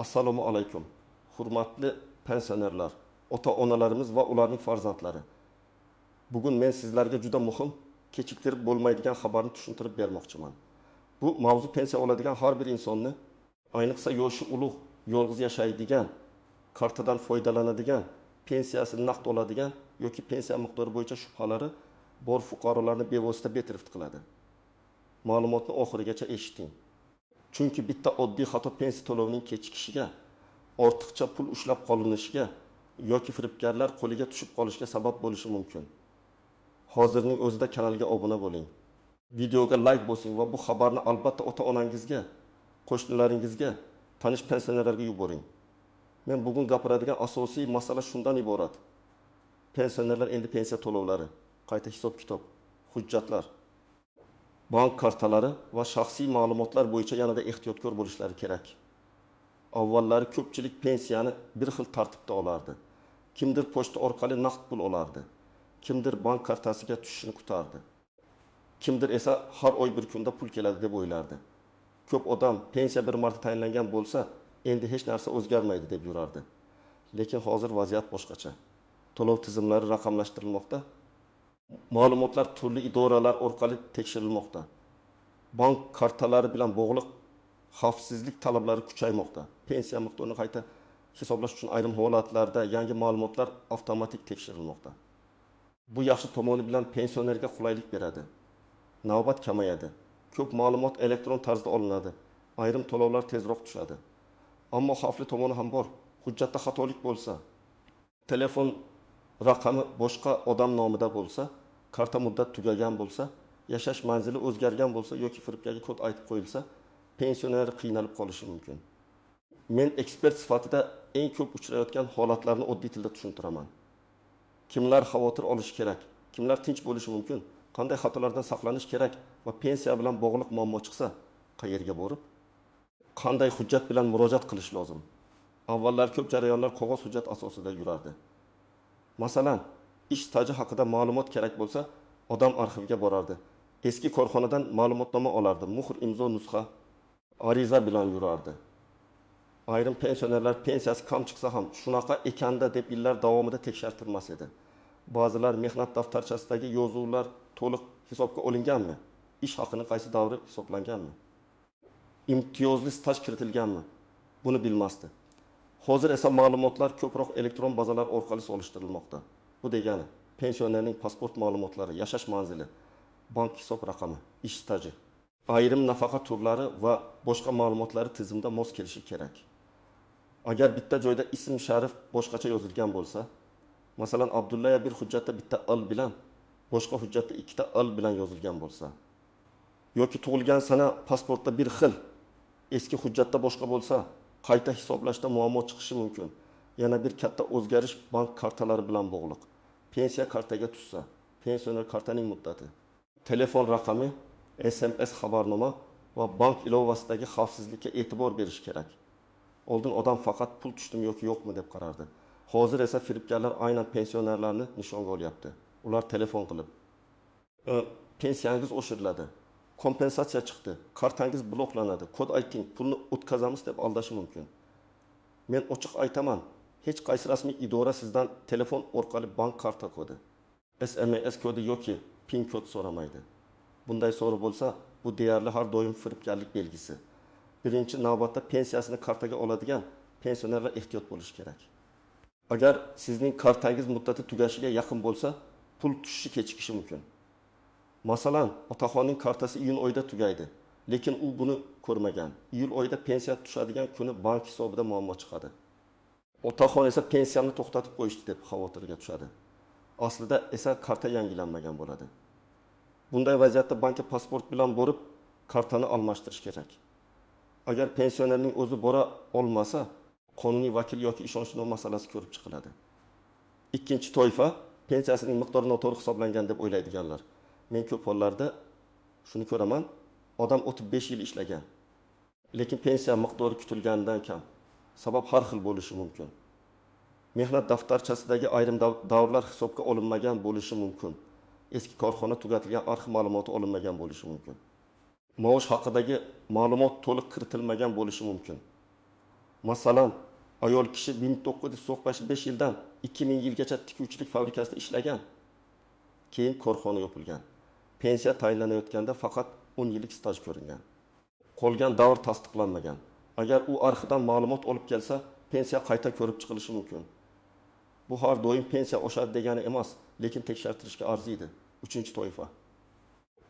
Assalomu alaykum. Hurmatli pensionerlar, ota-onalarimiz va ularning farzandlari. Bugun men sizlarga juda muhim, kechiktirib bo'lmaydigan xabarni tushuntirib bermoqchiman. Bu mavzu pensiya oladigan har bir insonni, ayniqsa yoshi ulug', yolg'iz yashaydigan, kartadan foydalanadigan, pensiyasini naqd oladigan yoki pensiya miqdori bo'yicha shubhalari bor fuqarolarni bevosita betaraf qiladi. Ma'lumotni oxirigacha eshiting. Chunki bitta oddiy xato pensiya to'lovining kechikishiga, ortiqcha pul ushlab qolinishiga yoki firibgarlar qo'liga tushib qolishiga sabab bo'lishi mumkin. Hozirning o'zida kanalga obuna bo'ling. Videoga like bosing va bu xabarni albatta ota-onangizga, qo'shnilaringizga, tanish pensionerlarga yuboring. Men bugun gapiradigan asosiy masala shundan iborat. Pensionerlar endi pensiya to'lovlari, qayta hisob-kitob, hujjatlar, bank kartalari va shaxsiy ma'lumotlar bo'yicha yanada ehtiyotkor bo'lishlari kerak. Avvallari ko'pchilik pensiyani bir xil tartibda olardi. Kimdir pochta orqali naqd pul olardi, kimdir bank kartasiga tushishini kutardi. Kimdir esa har oy bir kunda pul keladi deb o'ylardi. Ko'p odam pensiya bir marta tayinlangan bo'lsa, endi hech narsa o'zgarmaydi deb yurardi. Lekin hozir vaziyat boshqacha. To'lov tizimlari raqamlashtirilmoqda. Ma'lumotlar turli idoralar orqali tekshirilmoqda. Bank kartalari bilan bog'liq xavfsizlik talablari kuchaymoqda. Pensiya miqdorini qayta hisoblash uchun ayrim holatlarda yangi ma'lumotlar avtomatik tekshirilmoqda. Bu yaxshi tomoni bilan pensionerga qulaylik beradi. Navbat kamayadi. Ko'p ma'lumot elektron tarzda olinadi. Ayrim to'lovlar tezroq tushadi. Ammo xavfli tomoni ham bor. Hujjatda xatolik bo'lsa, telefon raqami boshqa odam nomida bo'lsa, karta muddat tugagan bo'lsa, yashash manzili o'zgargan bo'lsa yoki firibgarga kod aytib qo'yilsa, pensioner qiynalib qolishi mumkin. Men ekspert sifatida eng ko'p uchrayotgan holatlarni oddiy tilda tushuntiraman. Kimlar xavotir olishi kerak, kimlar tinch bo'lishi mumkin, qanday xatolardan saqlanish kerak va pensiya bilan bog'liq muammo chiqsa, qayerga borib, qanday hujjat bilan murojaat qilish lozim. Avvallar ko'p jarayonlar qog'oz hujjat asosida yurardi. Masalan, ish staji haqida ma'lumot kerak bo'lsa, odam arxivga borardi. Eski korxonadan ma'lumotnoma olardi, muhr, imzo, nusxa, ariza bilan yurardi. Ayrim pensionerlar pensiyasi kam chiqsa ham shunaqa ekanda deb yillar davomida tekshirtirmas edi. Ba'zilar mehnat daftarchasidagi yozuvlar to'liq hisobga olinganmi? Ish haqining qaysi davri hisoblanganmi? Imtiyozli staj kiritilganmi? Buni bilmasdi. Hozir esa ma'lumotlar ko'proq elektron bazalar orqali solishtirilmoqda. Bu degani pensionerning pasport ma'lumotlari, yashash manzili, bank hisob raqami, ish staji, ayrim nafaqa turlari va boshqa ma'lumotlari tizimda mos kelishi kerak. Agar bitta joyda ism sharif boshqacha yozilgan bo'lsa, masalan Abdullaya bir hujjatda bitta al bilan, boshqa hujjatda ikkita al bilan yozilgan bo'lsa, yoki tug'ilgan sana pasportda bir xil, eski hujjatda boshqa bo'lsa, qayta hisoblashda muammo chiqishi mumkin. Yana bir katta o'zgarish bank kartalari bilan bog'liq. Pensiya kartaga tushsa, pensioner kartaning muddati, telefon raqami, SMS xabarnoma va bank ilovasidagi xavfsizlikka e'tibor berish kerak. Oldin odam faqat pul tushdimi yoki yo'qmi deb qarardi. Hozir esa firibgarlar aynan pensionerlarni nishonga olyapti. Ular telefon qilib, pensiyangiz oshiriladi, kompensatsiya chiqdi, kartangiz bloklanadi, kod ayting, pulni o'tkazamiz deb aldashi mumkin. Men ochiq aytaman, hech qaysi rasmiy idora sizdan telefon orqali bank karta kodi, SMS kodi yoki PIN kod so'ramaydi. Bunday so'ri bo'lsa, bu deyarli har doim firibgarlik belgisi. Birinchi navbatda pensiyasini kartaga oladigan pensionerlar ehtiyot bo'lishi kerak. Agar sizning kartangiz muddati tugashiga yaqin bo'lsa, pul tushishi kechikishi mumkin. Masalan, otaxonning kartasi iyun oyida tugaydi, lekin u buni ko'rmagan. Iyul oyida pensiya tushadigan kuni bank hisobida muammo chiqadi. Otaxon esa pensiyani to'xtatib qo'yishdi deb xavotirga tushadi. Aslida esa karta yangilanmagan bo'ladi. Bunday vaziyatda bankka pasport bilan borib, kartani almashtirish kerak. Agar pensionerning o'zi bora olmasa, qonuniy vakil yoki ishonchnoma masalasi ko'rib chiqiladi. Ikkinchi toifa pensiyasining miqdori noto'g'ri hisoblangan deb o'ylaydiganlar. Men ko'p hollarda shuni ko'raman, odam 35 yil ishlagan, lekin pensiya miqdori kutilganidan kam. Sabab har xil bo'lishi mumkin. Mehnat daftarchasidagi ayrim davrlar hisobga olinmagan bo'lishi mumkin. Eski korxona tugatilgan arxiv ma'lumoti olinmagan bo'lishi mumkin. Maosh haqidagi ma'lumot to'liq kiritilmagan bo'lishi mumkin. Masalan, ayol kishi 1995 yildan 2000 yilgacha tikuvchilik fabrikasida ishlagan. Keyin korxona yopilgan. Pensiya tayinlanayotganda faqat 10 yillik staj ko'ringan. Qolgan davr tasdiqlanmagan. Agar u arxidan ma'lumot olib kelsa, pensiya qayta ko'rib chiqilishi mumkin. Bu har doim pensiya oshadi degani emas, lekin tekshirtirishga arziydi. 3-toifa.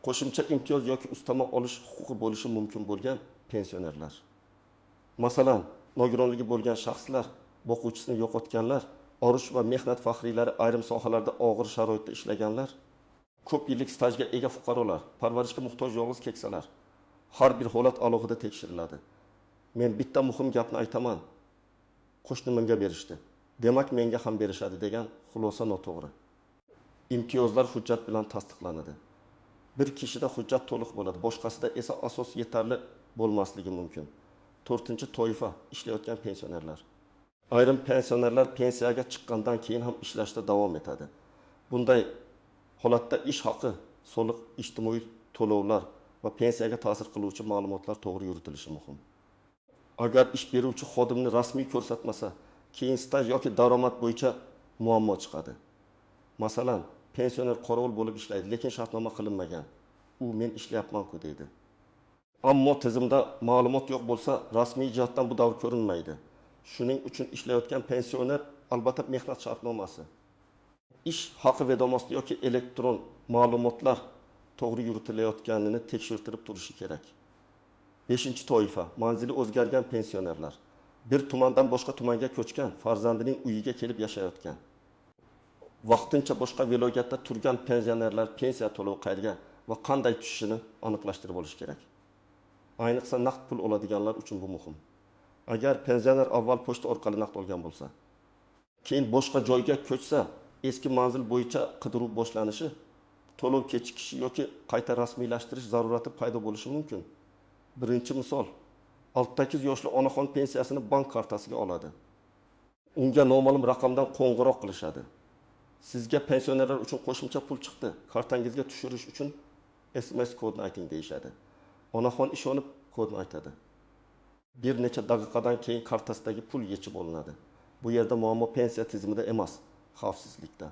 Qo'shimcha imtiyoz yoki ustama olish huquqi bo'lishi mumkin bo'lgan pensionerlar. Masalan, nogironligi bo'lgan shaxslar, boquvchisini yo'qotganlar, orush va mehnat faxriylari ayrim sohalarda og'ir sharoitda ishlaganlar, ko'p yillik stajga ega fuqarolar, parvarishga muhtoj yolg'iz keksalar. Har bir holat alohida tekshiriladi. Men bitta muhim gapni aytaman. Qo'shnimga berishdi. Demak menga ham berishadi degan xulosa noto'g'ri. Imtiyozlar hujjat bilan tasdiqlanadi. Bir kishida hujjat to'liq bo'ladi, boshqasida esa asos yetarli bo'lmasligi mumkin. 4-toifa ishlayotgan pensionerlar. Ayrim pensionerlar pensiyaga chiqqandan keyin ham ishlashda davom etadi. Bunday holatda ish haqi, soliq, ijtimoiy to'lovlar va pensiyaga ta'sir qiluvchi ma'lumotlar to'g'ri yuritilishi muhim. Agar ish beruvchi xodimni rasmiy ko'rsatmasa, keyin staj yoki daromad bo'yicha muammo chiqadi. Masalan, pensioner qorovul bo'lib ishlaydi, lekin shartnoma qilinmagan. U men ishlayapman-ku deydi. Ammo tizimda ma'lumot yo'q bo'lsa, rasmiy jihatdan bu davr ko'rinmaydi. Shuning uchun ishlayotgan pensioner albatta mehnat shartnomasi, ish haqi vedomosti yoki elektron ma'lumotlar to'g'ri yuritilayotganini tekshirtirib turishi kerak. 5-toifa manzili o'zgargan pensionerlar. Bir tumandan boshqa tumanga ko'chgan, farzandining uyiga kelib yashayotgan. Vaqtincha boshqa viloyatda turgan pensionerlar pensiya to'lovi qayerga va qanday tushishini aniqlashtirib olish kerak. Ayniqsa naqd pul oladiganlar uchun bu muhim. Agar pensioner avval pochta orqali naqd olgan bo'lsa, keyin boshqa joyga ko'chsa, eski manzil bo'yicha qidiruv boshlanishi, to'lov kechikishi yoki qayta rasmiylashtirish zarurati paydo bo'lishi mumkin. Birinchi misol, 68 yoshli onaxon pensiyasini bank kartasiga oladi. Unga noma'lum raqamdan qo'ng'iroq qilishadi. Sizga pensionerlar uchun qo'shimcha pul chiqdi. Kartangizga tushirish uchun SMS kodni ayting deyishadi. Onaxon ishonib kodni aytadi. Bir necha daqiqadan keyin kartasidagi pul yechib olinadi. Bu yerda muammo pensiya tizimida emas, xavfsizlikda.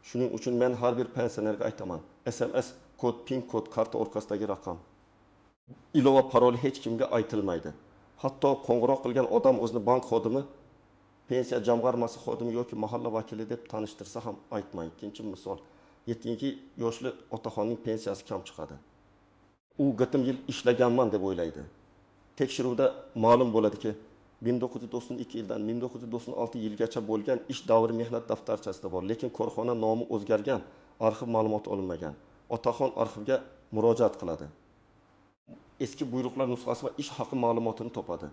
Shuning uchun men har bir pensionerga aytaman. SMS kod, PIN kod, karta orqasidagi raqam. Ilova parol hech kimga aytilmaydi. Hatto qo'ng'iroq qilgan odam o'zini bank xodimi, pensiya jamg'armasi xodimi yoki mahalla vakili deb tanishtirsa ham aytmang. Ikkinchi misol, 7 yoshli otaxonning pensiyasi kam chiqadi. U gatim yil ishlaganman deb o'ylaydi. Tekshiruvda ma'lum bo'ladiki, 1992 yildan 1996 yilgacha bo'lgan ish davri mehnat daftarchasida bor, lekin korxona nomi o'zgargan, arxiv ma'lumoti olinmagan. Otaxon arxivga murojaat qiladi. Eski buyruqlar nusxasi va ish haqi ma'lumotini topadi.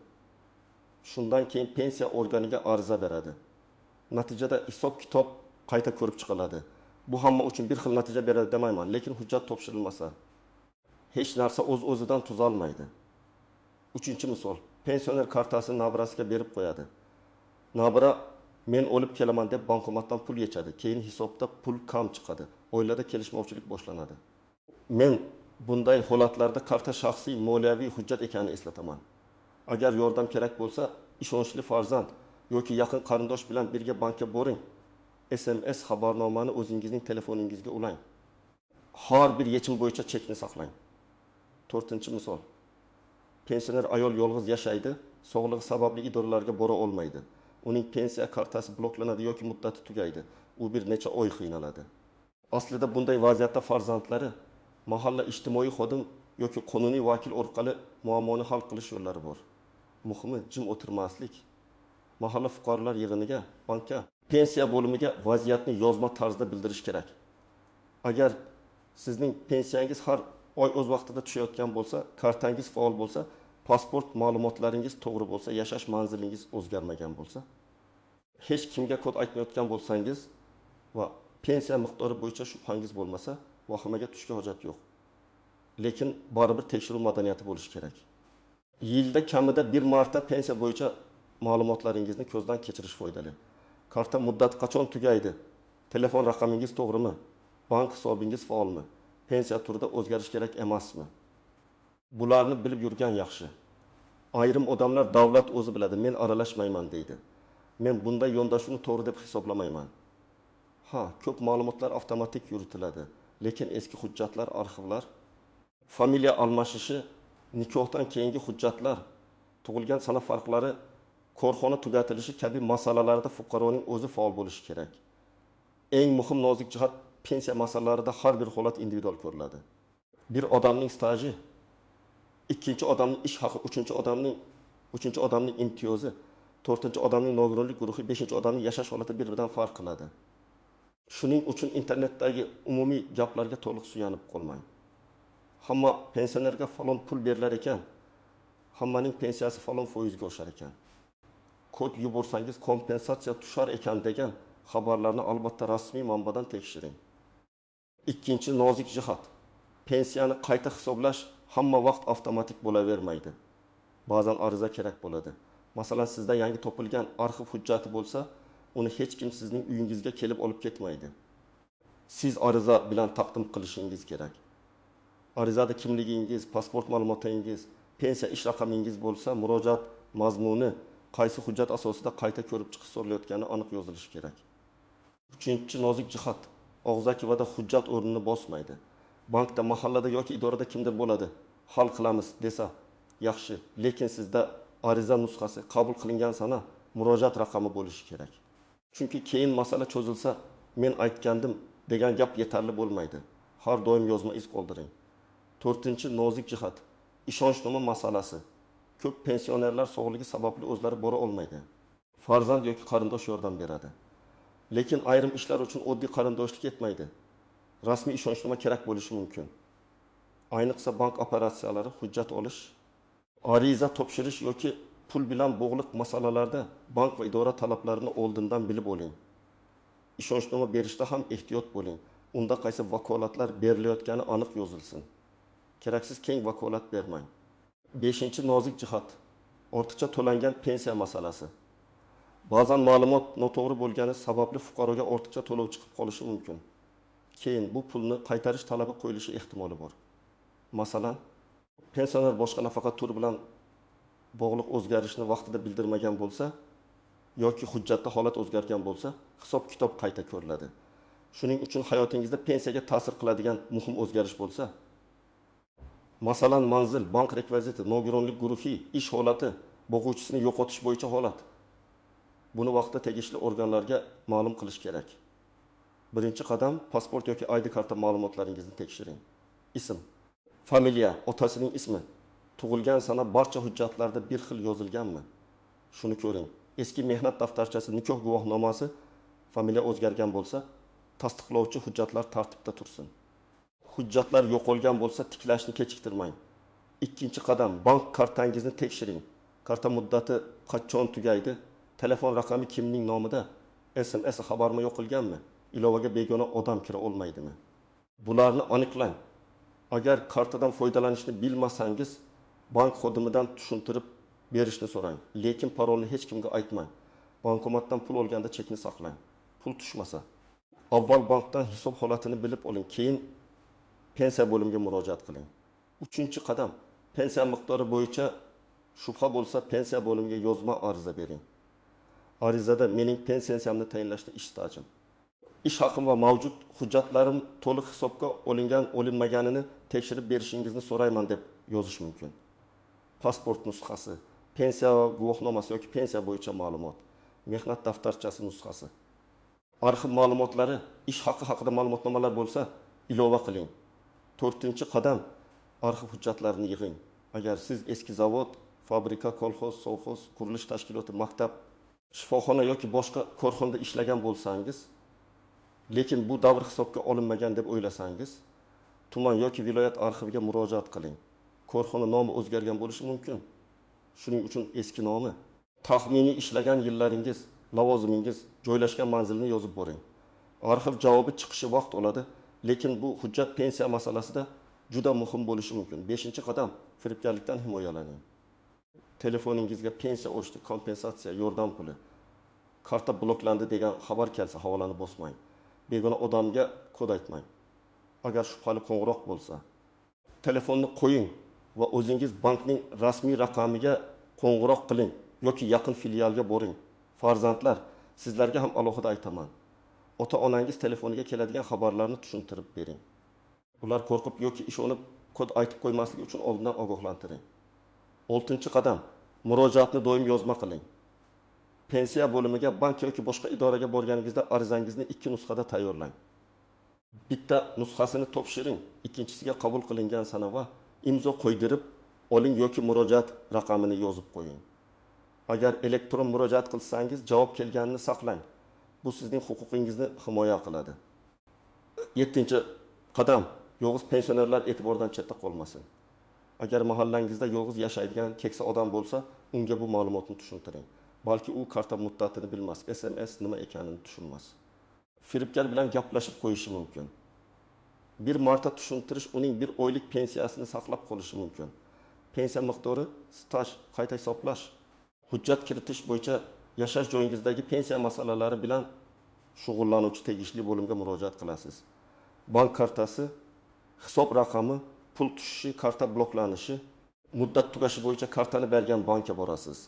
Shundan keyin pensiya organiga ariza beradi. Natijada hisob-kitob qayta ko'rib chiqiladi. Bu hamma uchun bir xil natija beradi demayman, lekin hujjat topshirilmasa, hech narsa o'z-o'zidan tuzalmaydi. 3-misol, pensioner kartasini nabirasiga berib qo'yadi. Nabira men o'lib kelaman deb bankomatdan pul yechadi. Keyin hisobda pul kam chiqadi. Oilada kelishmovchilik boshlanadi. Men bunday holatlarda karta shaxsiy moliyaviy hujjat ekanini eslataman. Agar yordam kerak bo'lsa, ishonchli farzand yoki yaqin qarindosh bilan birga bankka boring. SMS xabarnomani o'zingizning telefoningizga ulang. Har bir yechim bo'yicha chekni saqlang. 4-misol. Pensioner ayol yolg'iz yashaydi, sog'lig'i sababli idoralarga bora olmaydi. Uning pensiya kartasi bloklanadi yoki muddati tugaydi. U bir necha oy qiynaladi. Aslida bunday vaziyatda farzandlari mahalla ijtimoiy xodim yoki qonuniy vakil orqali muammoni hal qilish yo'llari bor. Muhimi jim o'tirmaslik. Mahalla fuqarolar yig'iniga, bankka, pensiya bo'limiga vaziyatni yozma tarzda bildirish kerak. Agar sizning pensiyangiz har oy o'z vaqtida tushayotgan bo'lsa, kartangiz faol bo'lsa, pasport ma'lumotlaringiz to'g'ri bo'lsa, yashash manzilingiz o'zgarmagan bo'lsa, hech kimga kod aytmayotgan bo'lsangiz va pensiya miqdori bo'yicha shubhangiz bo'lmasa, vahimaga tushishga hojat yo'q. Lekin baribir tekshiruv madaniyati bo'lishi kerak. Yilda kamida bir marta pensiya bo'yicha ma'lumotlaringizni ko'zdan kechirish foydali. Karta muddati qachon tugaydi? Telefon raqamingiz to'g'rimi? Bank hisobingiz faolmi? Pensiya turida o'zgarish kerak emasmi? Bularni bilib yurgan yaxshi. Ayrim odamlar davlat o'zi biladi, men aralashmayman deydi. Men bunday yondashuvni to'g'ri deb hisoblamayman. Ha, ko'p ma'lumotlar avtomatik yuritiladi, lekin eski hujjatlar, arxivlar, familiya almashishi, nikohdan keyingi hujjatlar, tug'ilgan sana farqlari, korxona tugatilishi kabi masalalarda fuqaroning o'zi faol bo'lishi kerak. Eng muhim nozik jihat pensiya masalalarida har bir holat individual ko'riladi. Bir odamning staji, ikkinchi odamning ish haqi, uchinchi odamning imtiyozi, to'rtinchi odamning nogironlik guruhi, beshinchi odamning yashash holati bir-biridan farq qiladi. Shuning uchun internetdagi umumiy gaplarga to'liq suyanib qolmang. Hamma pensionerga falon pul berilar ekan, hammaning pensiyasi falon foizga oshar ekan. Kod yuborsangiz kompensatsiya tushar ekan degan xabarlarni albatta rasmiy manbadan tekshiring. Ikkinchi nozik jihat, pensiyani qayta hisoblash hamma vaqt avtomatik bo'lavermaydi. Ba'zan ariza kerak bo'ladi. Masalan, sizda yangi topilgan arxiv hujjati bo'lsa, uni hech kim sizning uyingizga kelib olib ketmaydi. Siz ariza bilan taqdim qilishingiz kerak. Arizada kimligingiz, pasport ma'lumotingiz, pensiya ish raqamingiz bo'lsa, murojaat mazmuni qaysi hujjat asosida qayta ko'rib chiqish so'ralayotgani aniq yozilishi kerak. Uchinchi nozik jihat, og'zakivada hujjat o'rnini bosmaydi. Bankda, mahallada yoki idorada kimdir bo'ladi, hal qilamiz desa yaxshi, lekin sizda ariza nusxasi qabul qilingan sana murojaat raqami bo'lishi kerak. Chunki keyin masala cho'zilsa, men aytgandim degan gap yetarli bo'lmaydi. Har doim yozma iz qoldiring. To'rtinchi nozik jihat, ishonchnoma masalasi. Ko'p pensionerlar sog'ligi sababli o'zlari bora olmaydi. Farzand yoki qarindosh yordam beradi. Lekin ayrim ishlar uchun oddiy qarindoshlik yetmaydi. Rasmiy ishonchnoma kerak bo'lishi mumkin. Ayniqsa bank operatsiyalari, hujjat olish, ariza topshirish yoki pul bilan bog'liq masalalarda bank va idora talablarini oldindan bilib oling. Ishonchnoma berishda ham ehtiyot bo'ling. Unda qaysi vakolatlar berilayotgani aniq yozilsin. Keraksiz keng vakolat bermang. Beshinchi nozik jihat, ortiqcha to'langan pensiya masalasi. Ba'zan ma'lumot noto'g'ri bo'lgani sababli fuqaroga ortiqcha to'lov chiqib qolishi mumkin. Keyin bu pulni qaytarish talabi qo'yilishi ehtimoli bor. Masalan, pensioner boshqa nafaqa turi bilan bog'liq o'zgarishni vaqtida bildirmagan bo'lsa yoki hujjatda holat o'zgargan bo'lsa, hisob-kitob qayta ko'riladi. Shuning uchun hayotingizda pensiyaga ta'sir qiladigan muhim o'zgarish bo'lsa, masalan, manzil, bank rekviziti, nogironlik guruhi, ish holati, boquvchisini yo'qotish bo'yicha holat. Buni vaqtida tegishli organlarga ma'lum qilish kerak. Birinchi qadam, pasport yoki ID karta ma'lumotlaringizni tekshiring. Ism, familiya, otasining ismi, tug'ilgan sana barcha hujjatlarda bir xil yozilganmi? Shuni ko'ring. Eski mehnat daftarchasi, nikoh guvohnomasi, familiya o'zgargan bo'lsa, tasdiqlovchi hujjatlar tartibda tursin. Hujjatlar yo'qolgan bo'lsa, tiklashni kechiktirmang. Ikkinchi qadam, bank kartangizni tekshiring. Karta muddati qachon tugaydi? Telefon raqami kimning nomida? SMS xabarmi yo'qolganmi? Ilovaga begona odam kira olmaydimi? Bularni aniqlang. Agar kartadan foydalanishni bilmasangiz, bank xodimidan tushuntirib berishni so'rang. Lekin parolni hech kimga aytmang. Bankomatdan pul olganda chekni saqlang. Pul tushmasa, avval bankdan hisob holatini bilib oling, keyin pensiya bo'limiga murojaat qiling. Uchinchi qadam, pensiya miqdori bo'yicha shubha bo'lsa, pensiya bo'limiga yozma ariza bering. Arizada mening pensiyamni tayinlashda ish stajim, ish haqim va mavjud hujjatlarim to'liq hisobga olinmaganini tekshirib berishingizni so'rayman deb yozish mumkin. Pasport nusxasi, pensiya guvohnomasi yoki pensiya bo'yicha ma'lumot, mehnat daftarchasi nusxasi, arxiv ma'lumotlari, ish haqi haqida ma'lumotnomalar bo'lsa, ilova qiling. To'rtinchi qadam, arxiv hujjatlarini yig'ing. Agar siz eski zavod, fabrika, kolxoz, sovxoz, qurilish tashkiloti, maktab, shifoxona yoki boshqa korxonada ishlagan bo'lsangiz, lekin bu davr hisobga olinmagan deb o'ylasangiz, tuman yoki viloyat arxiviga murojaat qiling. Korxona nomi o'zgargan bo'lishi mumkin. Shuning uchun eski nomi, taxminiy ishlagan yillaringiz, lavozimingiz, joylashgan manzilni yozib boring. Arxiv javobi chiqishi vaqt oladi, lekin bu hujjat pensiya masalasida juda muhim bo'lishi mumkin. Beshinchi qadam, firibgarlikdan himoyalaning. Telefoningizga pensiya o'chdi, kompensatsiya, yordam puli, karta bloklandi degan xabar kelsa, havolani bosmang. Begona odamga kod aytmang. Agar shubhali qo'ng'iroq bo'lsa, telefonni qo'ying va o'zingiz bankning rasmiy raqamiga qo'ng'iroq qiling yoki yaqin filialga boring. Farzandlar, sizlarga ham alohida aytaman. Ota-onangiz telefoniga keladigan xabarlarni tushuntirib bering. Ular qo'rqib yoki ishonib kod aytib qo'ymasligi uchun oldindan ogohlantiring. 6-qadam, murojaatni doim yozma qiling. Pensiya bo'limiga, bank yoki boshqa idoraga borganingizda arizangizni 2 nusxada tayyorlang. Bitta nusxasini topshiring, ikkinchisiga qabul qilingan sana va imzo qo'ydirib oling yoki murojaat raqamini yozib qo'ying. Agar elektron murojaat qilsangiz, javob kelganini saqlang. Bu sizning huquqingizni himoya qiladi. 7-qadam, yolg'iz pensionerlar e'tibordan chetda qolmasin. Agar mahallangizda yolg'iz yashaydigan keksa odam bo'lsa, unga bu ma'lumotni tushuntiring. Balki u karta muddatini bilmas, SMS nima ekanini tushunmas. Firibgar bilan gaplashib qo'yishi mumkin. Bir marta tushuntirish uning bir oylik pensiyasini saqlab qolishi mumkin. Pensiya miqdori, staj, qayta hisoblash, hujjat kiritish bo'yicha yashash joyingizdagi pensiya masalalari bilan shug'ullanuvchi tegishli bo'limga murojaat qilasiz. Bank kartasi, hisob raqami, pul tushishi, karta bloklanishi, muddat tugashi bo'yicha kartani bergan bankka borasiz.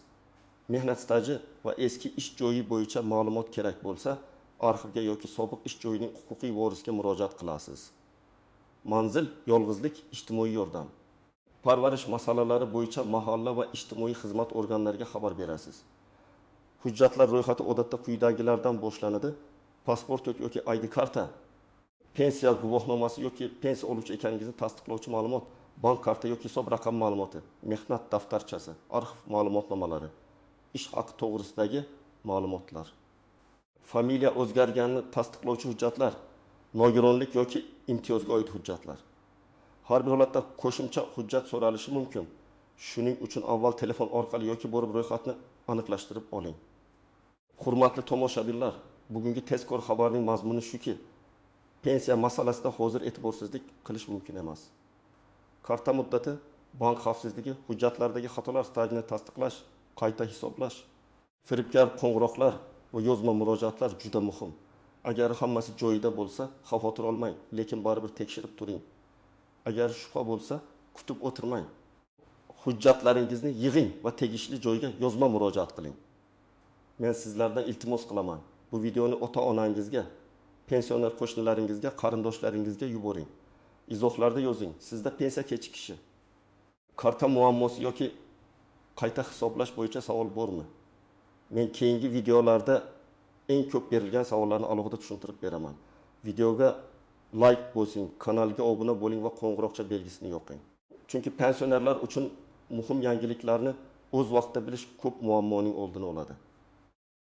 Mehnat staji va eski ish joyi bo'yicha ma'lumot kerak bo'lsa, arxivga yoki sobiq ish joyining huquqiy vorisiga murojaat qilasiz. Manzil, yolg'izlik, ijtimoiy yordam. Parvarish masalalari bo'yicha mahalla va ijtimoiy xizmat organlariga xabar berasiz. Hujjatlar ro'yxati odatda quyidagilardan boshlanadi. Pasport yoki ID karta, pensiya guvohnomasi yoki pensiya oluvchi ekaningizni tasdiqlovchi ma'lumot, bank karta yoki hisob raqam ma'lumoti, mehnat daftarchasi, arxiv ma'lumotnomalari, ish haqi to'g'risidagi ma'lumotlar. Familiya o'zgarganini tasdiqlovchi hujjatlar, nogironlik yoki imtiyozga oid hujjatlar. Har bir holatda qo'shimcha hujjat so'ralishi mumkin. Shuning uchun avval telefon orqali yoki borib ro'yxatni aniqlashtirib oling. Hurmatli tomoshabinlar, bugungi tezkor xabarning mazmuni shuki, pensiya masalasida hozir e'tiborsizlik qilish mumkin emas. Karta muddati, bank xavfsizligi, hujjatlardagi xatolar stajini tasdiqlash, qayta hisoblash, firibgar qo'ng'iroqlar va yozma murojaatlar juda muhim. Agar hammasi joyida bo'lsa, xavotir olmang, lekin baribir tekshirib turing. Agar shubha bo'lsa, kutib o'tirmang. Hujjatlaringizni yig'ing va tegishli joyga yozma murojaat qiling. Men sizlardan iltimos qilaman. Bu videoni ota-onangizga, pensioner qo'shnilaringizga, qarindoshlaringizga yuboring. Izohlarda yozing. Sizda pensiya kechikishi, karta muammosi yoki qayta hisoblash bo'yicha savol bormi? Men keyingi videolarda eng ko'p berilgan savollarni alohida tushuntirib beraman. Videoga like bosing, kanalga obuna bo'ling va qo'ng'iroqcha belgisini yoqing. Chunki pensionerlar uchun muhim yangiliklarni o'z vaqtida bilish ko'p muammoning oldini oladi.